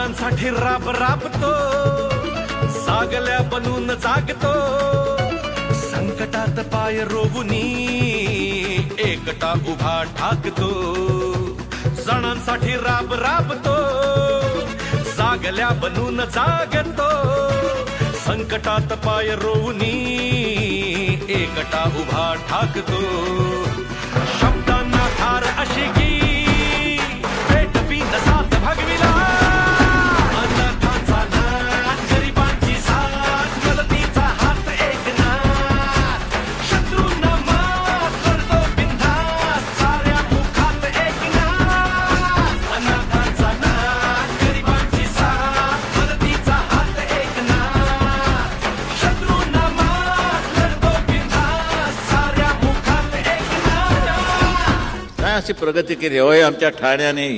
सणांसाठी राब राबतो, सागल्या बनून जागतो, संकटात पाय रोवुनी एकटा उभा ठाकतो. सणांसाठी राब राबतो, सागल्या बनून जागतो, संकटात पाय रोवुनी एकटा उभा ठाकतो. शब्दांना धार अशी की पेटवी साथ भगविला, अनाथांचा नाथ, गरिबांची साथ, मदतीचा हात एकनाथ, शत्रूंना मात करतो बिनधास्त, साऱ्या मुखात एकनाथ. अनाथांचा नाथ, गरिबांची साथ, मदतीचा हात एकनाथ, शत्रूंना मात करतो बिनधास्त, साऱ्या मुखात एकनाथ. काय अशी प्रगती केली होय आमच्या ठाण्याने.